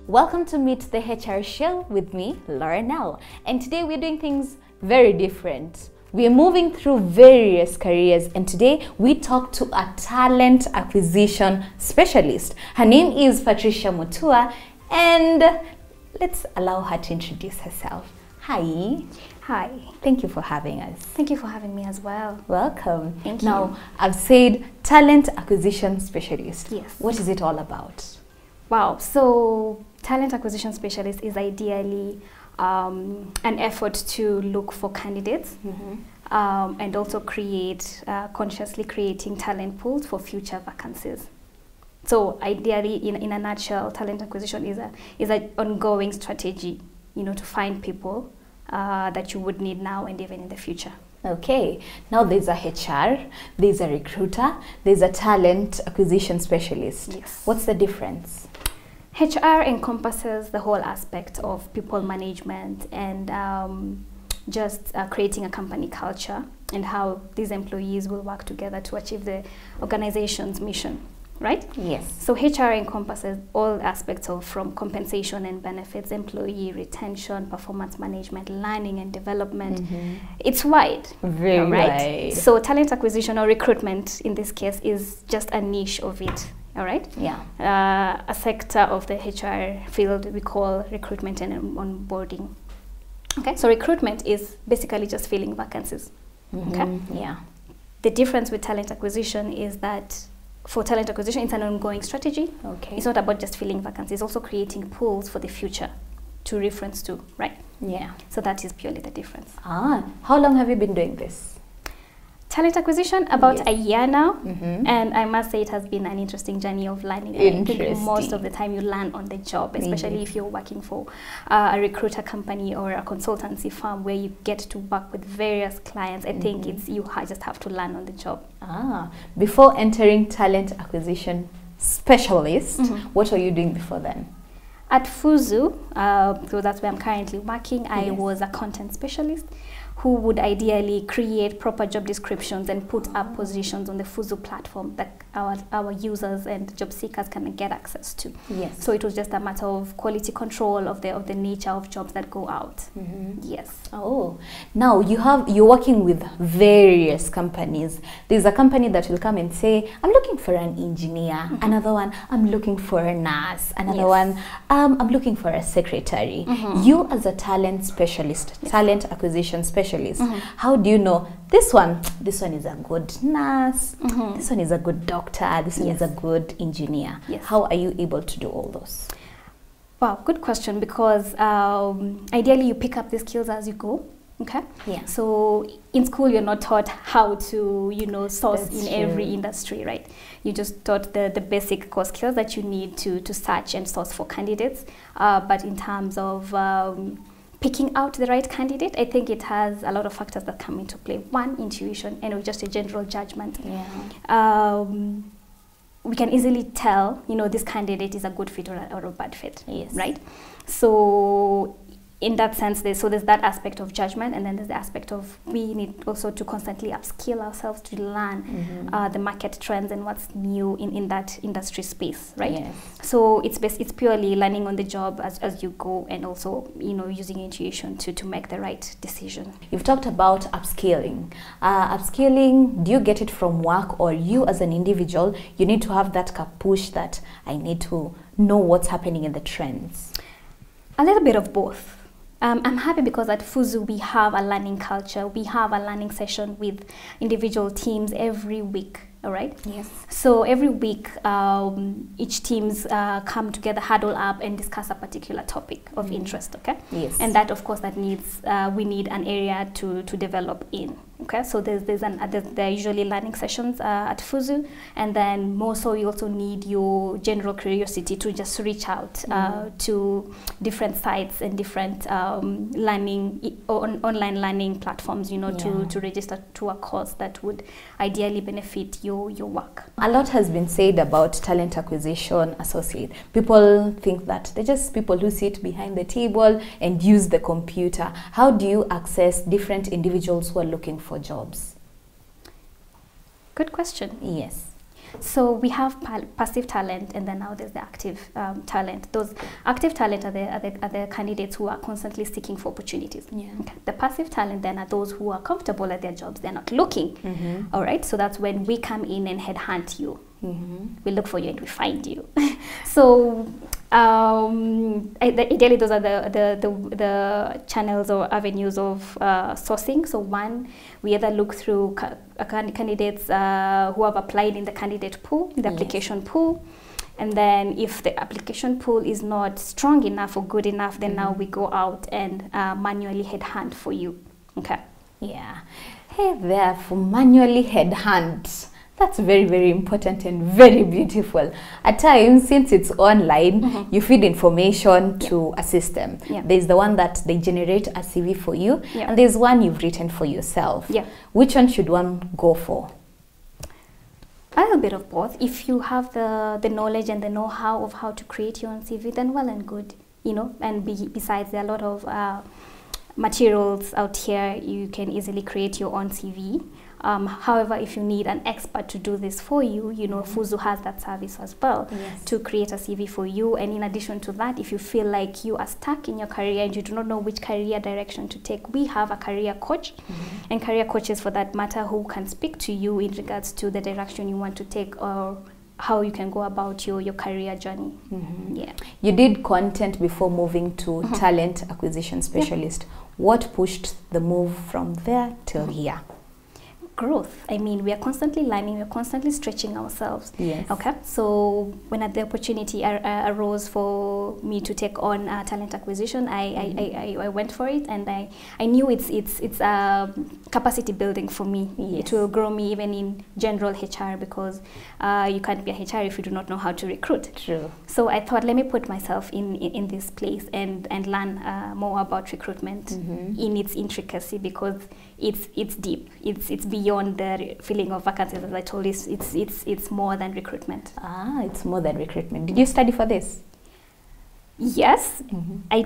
Welcome to Meet the HR Show with me, Laura Nell. And today we're doing things very different. We're moving through various careers, and today we talk to a talent acquisition specialist. Her name is Patricia Mutua, and let's allow her to introduce herself. Hi. Hi. Thank you for having us. Thank you for having me as well. Welcome. Thank you. Now, I've said talent acquisition specialist. Yes. What is it all about? Wow. So, talent acquisition specialist is ideally an effort to look for candidates and also consciously creating talent pools for future vacancies. So, ideally, in a nutshell, talent acquisition is an ongoing strategy, to find people that you would need now and even in the future. Okay, now there's a HR, there's a recruiter, there's a talent acquisition specialist. Yes. What's the difference? HR encompasses the whole aspect of people management and just creating a company culture and how these employees will work together to achieve the organization's mission. Right? Yes. So HR encompasses all aspects of from compensation and benefits, employee retention, performance management, learning and development. It's wide. Very right? wide. So talent acquisition or recruitment in this case is just a niche of it. All right? Yeah. A sector of the HR field we call recruitment and onboarding. Okay? So recruitment is basically just filling vacancies. Okay? Yeah. The difference with talent acquisition is that for talent acquisition, it's an ongoing strategy. Okay. It's not about just filling vacancies. It's also creating pools for the future to reference to, right? Yeah. So that is purely the difference. How long have you been doing this? Talent acquisition, about Yes. a year now. And I must say it has been an interesting journey of learning. I think most of the time you learn on the job, especially if you're working for a recruiter company or a consultancy firm where you get to work with various clients. I think you just have to learn on the job. Before entering talent acquisition specialist, what were you doing before then? At Fuzu, so that's where I'm currently working, I was a content specialist who would ideally create proper job descriptions and put up positions on the Fuzu platform that our users and job seekers can get access to. Yes. So it was just a matter of quality control of the nature of jobs that go out. Yes. Oh, now you're working with various companies. There's a company that will come and say, I'm looking for an engineer. Another one, I'm looking for a nurse. Another one, I'm looking for a secretary. You as a talent specialist, talent acquisition specialist, how do you know this one is a good nurse, this one is a good doctor, this one is a good engineer? How are you able to do all those? Wow, good question, because ideally you pick up the skills as you go. Okay. Yeah. So in school you're not taught how to source in every industry, right? You just taught the basic core skills that you need to search and source for candidates. But in terms of picking out the right candidate, I think it has a lot of factors that come into play. One, intuition, and just a general judgment. Yeah. We can easily tell, this candidate is a good fit or a bad fit. Yes. Right? So in that sense, there's that aspect of judgment, and then there's the aspect of we need also to constantly upskill ourselves to learn the market trends and what's new in that industry space, right? Yes. So it's purely learning on the job as you go, and also using intuition to make the right decision. You've talked about upskilling. Upskilling, do you get it from work, or you as an individual, you need to have that push that I need to know what's happening in the trends? A little bit of both. I'm happy because at Fuzu we have a learning culture. We have a learning session with individual teams every week. All right. Yes. So every week, each teams come together, huddle up, and discuss a particular topic of interest. Okay. Yes. And that, of course, we need an area to develop in. Okay. So there are usually learning sessions at Fuzu, and then more so you also need your general curiosity to just reach out to different sites and different online learning platforms. To register to a course that would ideally benefit your work. A lot has been said about talent acquisition associate. People think that they're just people who sit behind the table and use the computer. How do you access different individuals who are looking for jobs? Good question. Yes. So we have passive talent, and then now there's the active talent. Those active talent are the candidates who are constantly seeking for opportunities. Yeah. Okay. The passive talent then are those who are comfortable at their jobs. They're not looking. All right. So that's when we come in and headhunt you. We look for you and we find you. So ideally, those are the channels or avenues of sourcing. So one, we either look through candidates who have applied in the candidate pool, the application pool. And then if the application pool is not strong enough or good enough, then now we go out and manually headhunt for you. Okay. Yeah. Hey there, for manually headhunt. That's very, very important and very beautiful. At times, since it's online, you feed information to a system. There's the one that they generate a CV for you, and there's one you've written for yourself. Which one should one go for? A little bit of both. If you have the knowledge and the know-how of how to create your own CV, then well and good, you know. And besides, there are a lot of materials out here. You can easily create your own CV. However, if you need an expert to do this for you, you know, Fuzu has that service as well to create a CV for you. And in addition to that, if you feel like you are stuck in your career and you do not know which career direction to take, we have a career coach and career coaches for that matter who can speak to you in regards to the direction you want to take or how you can go about your career journey. Yeah. You did content before moving to talent acquisition specialist. What pushed the move from there till here? Growth. I mean, we are constantly learning, we're constantly stretching ourselves. Yes. Okay. So when the opportunity arose for me to take on talent acquisition, I went for it, and I knew it's capacity building for me. It will grow me even in general HR, because you can't be a HR if you do not know how to recruit. True. So I thought, let me put myself in this place and learn more about recruitment in its intricacy, because it's deep. It's beyond the filling of vacancies. As I told you, it's more than recruitment. Ah, it's more than recruitment. Did you study for this? Yes, I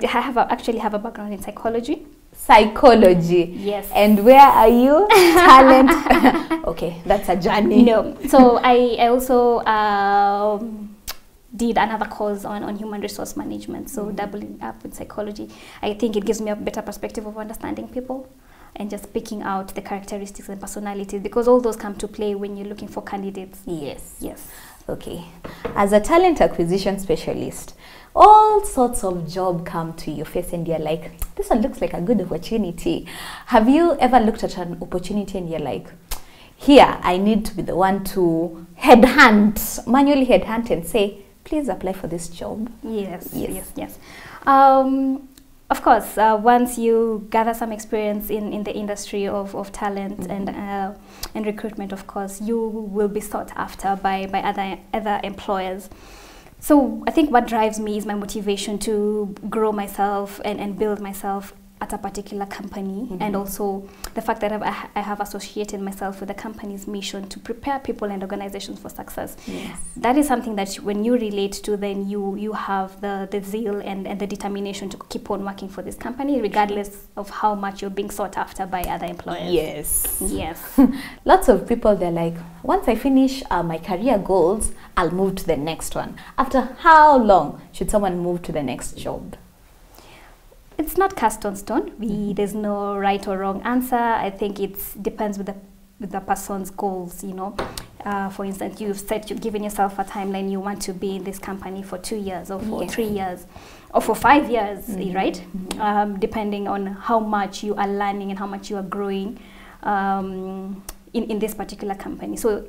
actually have a background in psychology. Psychology. Yes. And where are you? Talent. Okay, that's a journey. No. So I also did another course on human resource management. So doubling up with psychology, I think it gives me a better perspective of understanding people and just picking out the characteristics and personalities, because all those come to play when you're looking for candidates. Yes. Yes. Okay. As a talent acquisition specialist, all sorts of jobs come to your face and you're like, this one looks like a good opportunity. Have you ever looked at an opportunity and you're like, here, I need to be the one to manually headhunt and say, please apply for this job? Yes. Of course, once you gather some experience in the industry of talent and recruitment, of course, you will be sought after by other employers. So I think what drives me is my motivation to grow myself and build myself at a particular company, and also the fact that I have associated myself with the company's mission to prepare people and organizations for success. Yes. That is something that when you relate to, then you have the zeal and the determination to keep on working for this company, regardless of how much you're being sought after by other employers. Yes. Yes. Lots of people, they're like, once I finish my career goals, I'll move to the next one. After how long should someone move to the next job? It's not cast on stone. There's no right or wrong answer. I think it depends with the person's goals, you know. For instance, you've given yourself a timeline. You want to be in this company for 2 years or for 3 years or for 5 years, right? Depending on how much you are learning and how much you are growing in this particular company. So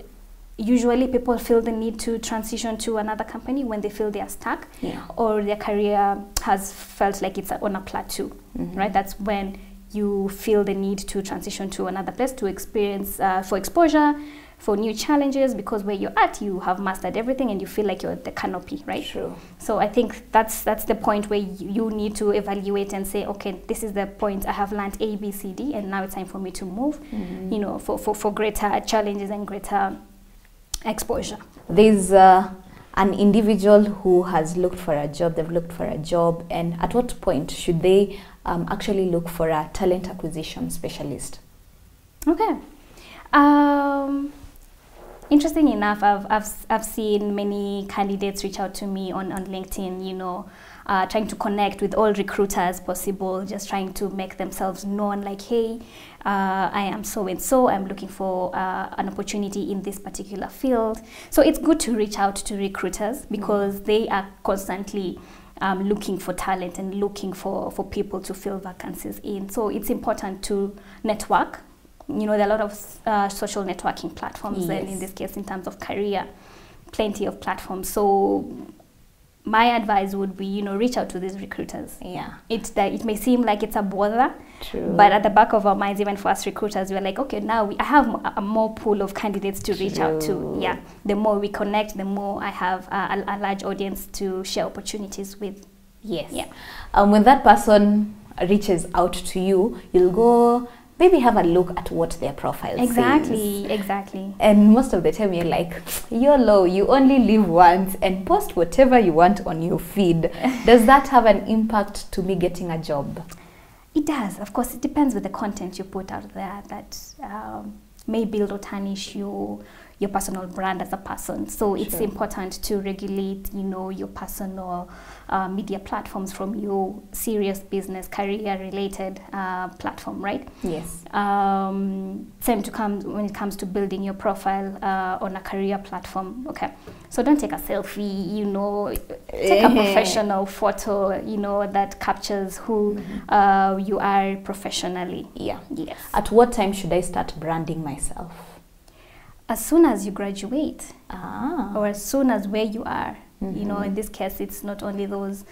usually people feel the need to transition to another company when they feel they are stuck, or their career has felt like it's on a plateau, right? That's when you feel the need to transition to another place to experience, for exposure, for new challenges, because where you're at, you have mastered everything and you feel like you're at the canopy, right? True. So I think that's the point where you need to evaluate and say, okay, this is the point. I have learned A, B, C, D, and now it's time for me to move, you know, for greater challenges and greater exposure. There's an individual who has looked for a job, they've looked for a job, and at what point should they actually look for a talent acquisition specialist? Okay. interesting enough, I've seen many candidates reach out to me on LinkedIn, you know, trying to connect with all recruiters possible, just trying to make themselves known, like, hey, I am so and so, I'm looking for an opportunity in this particular field. So it's good to reach out to recruiters because they are constantly looking for talent and looking for people to fill vacancies in. So it's important to network. You know, there are a lot of social networking platforms, and in this case, in terms of career, plenty of platforms. So my advice would be, you know, reach out to these recruiters. Yeah. It may seem like it's a bother, but at the back of our minds, even for us recruiters, we're like, okay, now I have a more pool of candidates to reach out to. Yeah. The more we connect, the more I have a large audience to share opportunities with. Yes. Yeah. When that person reaches out to you, you'll go maybe have a look at what their profile says. Exactly. And most of the time you're like, YOLO, you only live once, and post whatever you want on your feed. Does that have an impact to me getting a job? It does. Of course, it depends with the content you put out there that may build or tarnish your personal brand as a person. So it's important to regulate, you know, your personal media platforms from your serious business, career-related platform, right? Yes. Same when it comes to building your profile on a career platform. Okay. So don't take a selfie, you know, take a professional photo, you know, that captures who you are professionally. Yeah. Yes. At what time should I start branding myself? As soon as you graduate, or as soon as where you are. You know, in this case, it's not only those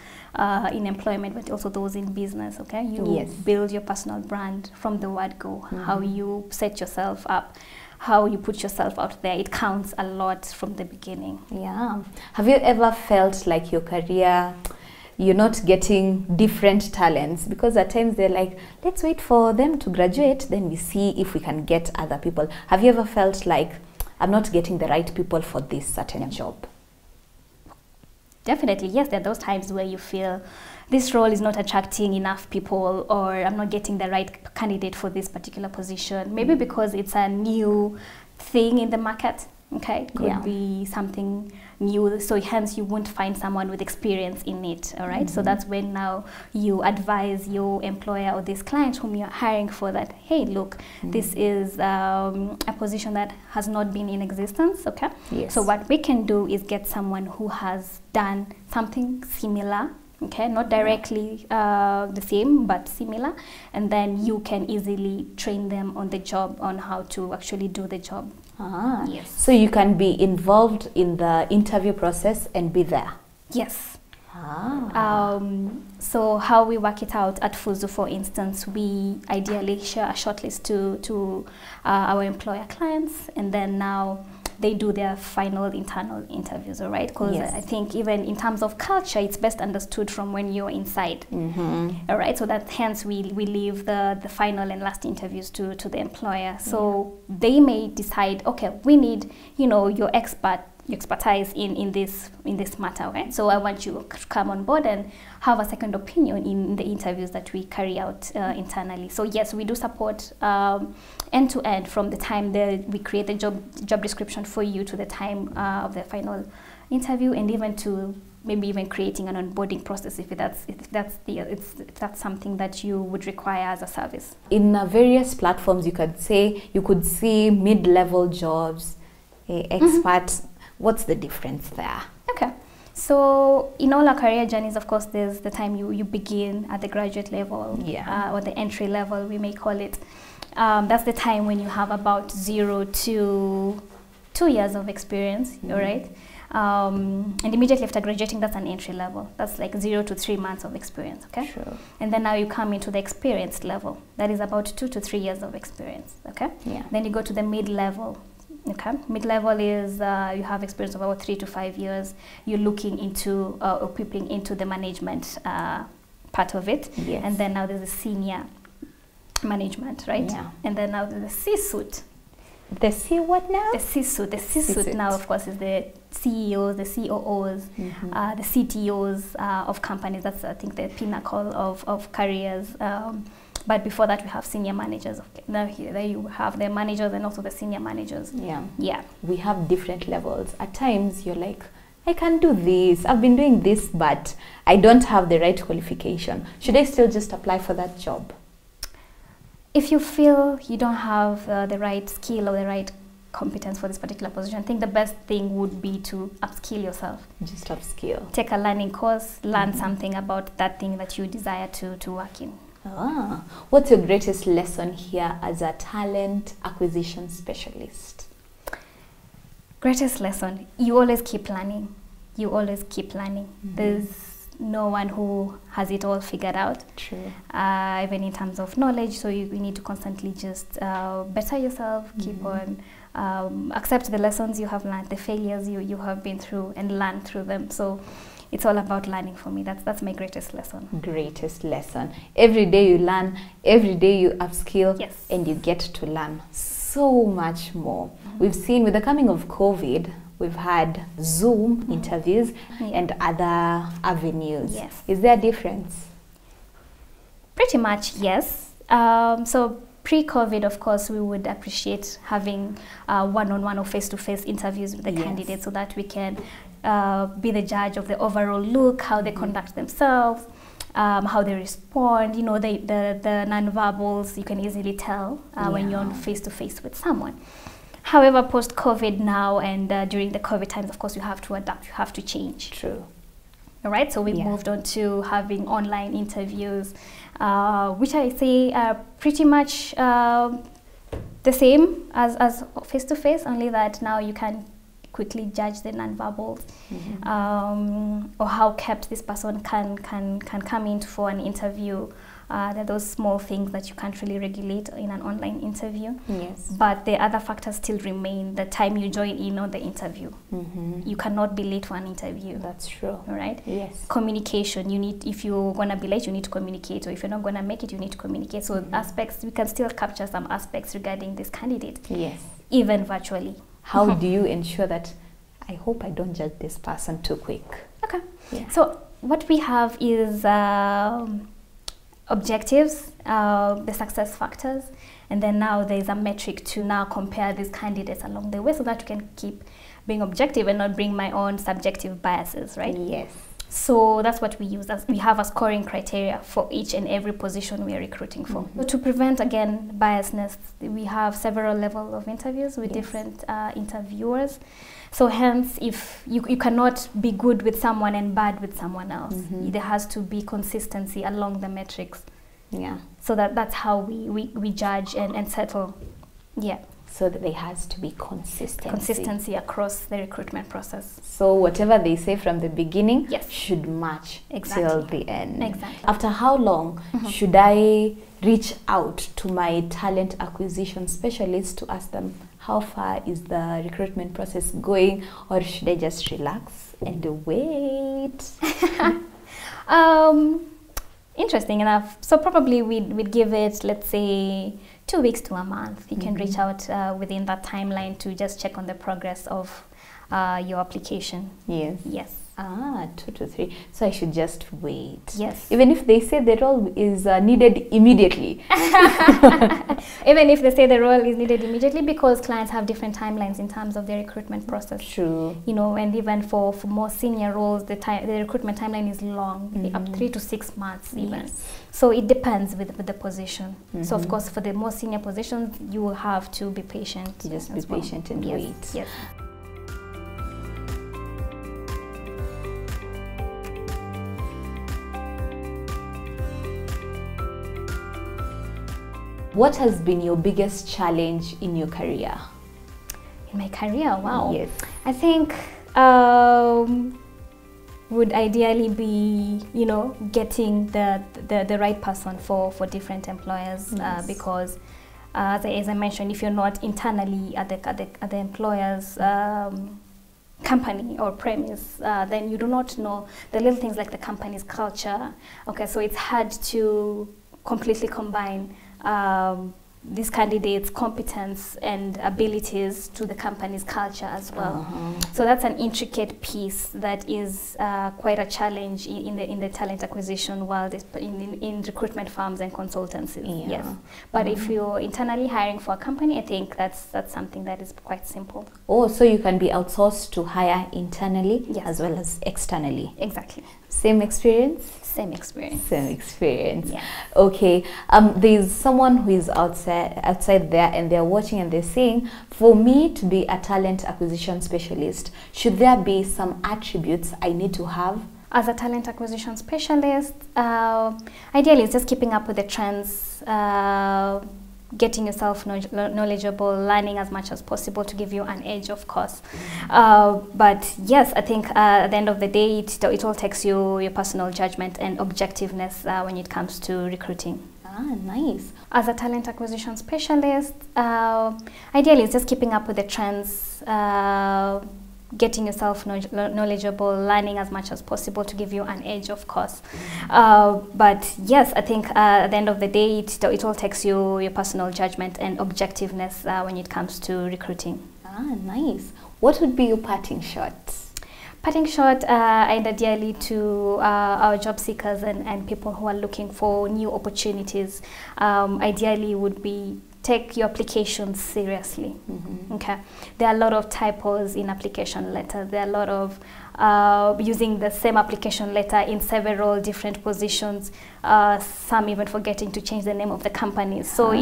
in employment, but also those in business, okay? You build your personal brand from the word go, how you set yourself up, how you put yourself out there. It counts a lot from the beginning. Yeah. Have you ever felt like your career, you're not getting different talents? Because at times they're like, let's wait for them to graduate, then we see if we can get other people. Have you ever felt like, I'm not getting the right people for this certain job? Definitely, yes. There are those times where you feel this role is not attracting enough people, or I'm not getting the right candidate for this particular position. Maybe because it's a new thing in the market. Okay, it could be something new, so hence you won't find someone with experience in it. All right, so that's when now you advise your employer or this client whom you're hiring for that, hey, look, this is a position that has not been in existence. Okay, so what we can do is get someone who has done something similar. Okay, not directly the same, but similar, and then you can easily train them on the job on how to actually do the job. Yes. So you can be involved in the interview process and be there. Yes. So how we work it out at Fuzu, for instance, we ideally share a shortlist to our employer clients, and then now they do their final internal interviews, all right? Because I think even in terms of culture, it's best understood from when you're inside, all right? So that hence we leave the final and last interviews to the employer. So they may decide, okay, we need, you know, your expertise in this matter, okay? So I want you to come on board and have a second opinion in the interviews that we carry out internally. So yes, we do support end to end from the time we create the job description for you to the time of the final interview, and even to maybe even creating an onboarding process if that's something that you would require as a service. In various platforms, you could see mid-level jobs, experts. What's the difference there? Okay. So in all our career journeys, of course, there's the time you begin at the graduate level, or the entry level, we may call it. That's the time when you have about 0 to 2 years of experience, all right? And immediately after graduating, that's an entry level. That's like 0 to 3 months of experience, okay? Sure. And then now you come into the experienced level. That is about 2 to 3 years of experience, okay? Yeah. Then you go to the mid-level. Okay, mid-level is you have experience of about 3 to 5 years. You're looking into or peeping into the management part of it, and then now there's a senior management, right? Yeah. And then now there's the C-suite. The C what now? The C-suite. The C-suite now, of course, is the CEOs, the COOs, the CTOs of companies. That's, I think, the pinnacle of careers But before that, we have senior managers. Okay. Now here, there you have the managers and also the senior managers. Yeah. Yeah. We have different levels. At times, you're like, I can do this. I've been doing this, but I don't have the right qualification. Should I still just apply for that job? If you feel you don't have the right skill or the right competence for this particular position, I think the best thing would be to upskill yourself. Just upskill. Take a learning course, learn something about that thing that you desire to work in. Ah, what's your greatest lesson here as a talent acquisition specialist? Greatest lesson, you always keep learning. You always keep learning. There's no one who has it all figured out. True. Even in terms of knowledge, so you need to constantly just better yourself, keep on, accept the lessons you have learned, the failures you have been through, and learn through them. So it's all about learning for me. That's my greatest lesson. Greatest lesson. Every day you learn, every day you upskill, yes, and you get to learn so much more. We've seen with the coming of COVID, we've had Zoom interviews and other avenues. Yes. Is there a difference? Pretty much, yes. So pre-COVID, of course, we would appreciate having one-on-one or face-to-face interviews with the candidates so that we can be the judge of the overall look, how they conduct themselves, how they respond, you know, the non-verbals, you can easily tell when you're on face-to-face with someone. However, post-COVID now and during the COVID times, of course, you have to adapt, you have to change. True. All right, so we moved on to having online interviews, which I say are pretty much the same as face-to-face, only that now you can quickly judge the non-verbals or how kept this person can come in for an interview. There are those small things that you can't really regulate in an online interview. Yes. But the other factors still remain. The time you join in on the interview. You cannot be late for an interview. That's true. All right? Yes. Communication. You need, if you're going to be late, you need to communicate. Or if you're not going to make it, you need to communicate. So aspects, we can still capture some aspects regarding this candidate. Yes. Even virtually. How do you ensure that, I hope I don't judge this person too quick? Okay. Yeah. So what we have is objectives, the success factors, and then now there's a metric to now compare these candidates along the way so that we can keep being objective and not bring my own subjective biases, right? Yes. So that's what we use. We have a scoring criteria for each and every position we are recruiting for. So to prevent, again, biasness, we have several levels of interviews with different interviewers. So hence, if you cannot be good with someone and bad with someone else, there has to be consistency along the metrics. Yeah. So that's how we judge and settle. Yeah. So that there has to be consistency across the recruitment process. So whatever they say from the beginning should match till the end. Exactly. After how long should I reach out to my talent acquisition specialist to ask them how far is the recruitment process going, or should I just relax and wait? Interesting enough. So probably we'd give it, let's say, 2 weeks to a month. You can reach out within that timeline to just check on the progress of your application. Yes. Yes. 2 to 3. So I should just wait. Yes. Even if they say the role is needed immediately. Even if they say the role is needed immediately, because clients have different timelines in terms of their recruitment process. True. You know, and even for more senior roles, the recruitment timeline is long, up 3 to 6 months even. Yes. So it depends with the position. So of course, for the more senior positions, you will have to be patient. Just be patient and wait. Yes. What has been your biggest challenge in your career? In my career, wow. Yes. I think would ideally be, you know, getting the right person for different employers, because as I mentioned, if you're not internally at the employer's company or premise, then you do not know the little things like the company's culture. Okay, so it's hard to completely combine these candidates' competence and abilities to the company's culture as well. So that's an intricate piece that is quite a challenge in the talent acquisition world, in recruitment firms and consultancies. Yes, but if you're internally hiring for a company, I think that's something that is quite simple. Oh, so you can be outsourced to hire internally as well as externally. Exactly. Same experience? Same experience. Same experience. Yeah. Okay. There's someone who is outside there and they're watching and they're saying, for me to be a talent acquisition specialist, should there be some attributes I need to have? As a talent acquisition specialist, ideally it's just keeping up with the trends, getting yourself knowledgeable, learning as much as possible to give you an edge, of course. But yes, I think at the end of the day, it all takes your personal judgment and objectiveness when it comes to recruiting. Ah, nice. As a talent acquisition specialist, ideally it's just keeping up with the trends, getting yourself knowledgeable, learning as much as possible to give you an edge, of course. But yes, I think at the end of the day, it all takes your personal judgment and objectiveness when it comes to recruiting. Ah, nice. What would be your parting shot? Parting shot, and ideally to our job seekers and people who are looking for new opportunities, ideally would be take your applications seriously. Okay, there are a lot of typos in application letters. There are a lot of using the same application letter in several different positions. Some even forgetting to change the name of the company. So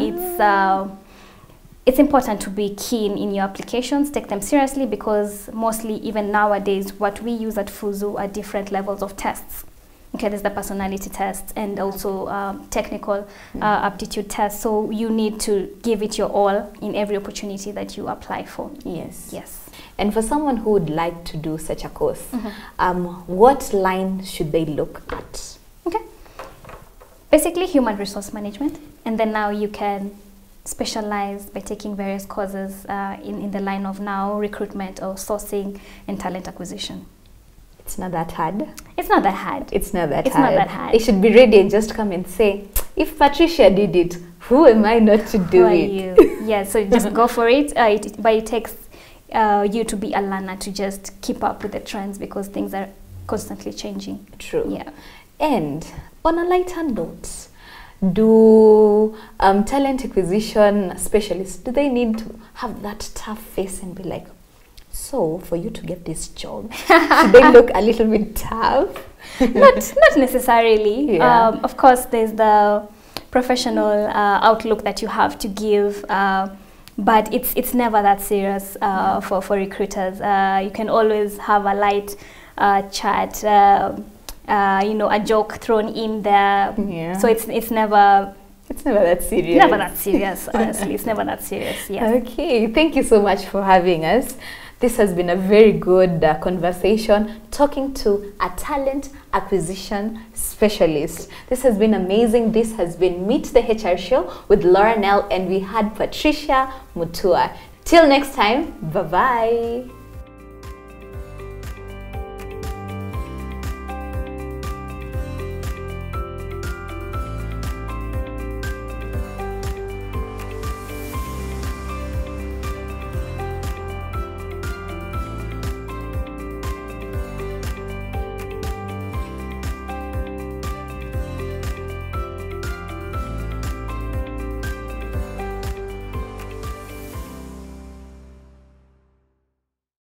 it's important to be keen in your applications. Take them seriously, because mostly even nowadays what we use at Fuzu are different levels of tests. Okay, there's the personality test and also technical aptitude test. So you need to give it your all in every opportunity that you apply for. Yes. Yes. And for someone who would like to do such a course, what line should they look at? Okay. Basically human resource management, and then now you can specialize by taking various courses in the line of now recruitment or sourcing and talent acquisition. It's not that hard. It's not that hard. It's not that hard. It's not that hard. They should be ready and just come and say, if Patricia did it, who am I not to do it? You? Yeah, so just go for it. But it takes you to be a learner, to just keep up with the trends, because things are constantly changing. True. Yeah. And on a lighter note, do talent acquisition specialists, do they need to have that tough face and be like, so for you to get this job, should they look a little bit tough? Not necessarily. Yeah. Of course, there's the professional outlook that you have to give, but it's never that serious for recruiters. You can always have a light chat, you know, a joke thrown in there. Yeah. So it's never that serious. Never that serious, honestly. It's never that serious. Yes. Okay, thank you so much for having us. This has been a very good conversation, talking to a talent acquisition specialist. This has been amazing. This has been Meet the HR Show with Laura Nell, and we had Patricia Mutua. Till next time, bye-bye.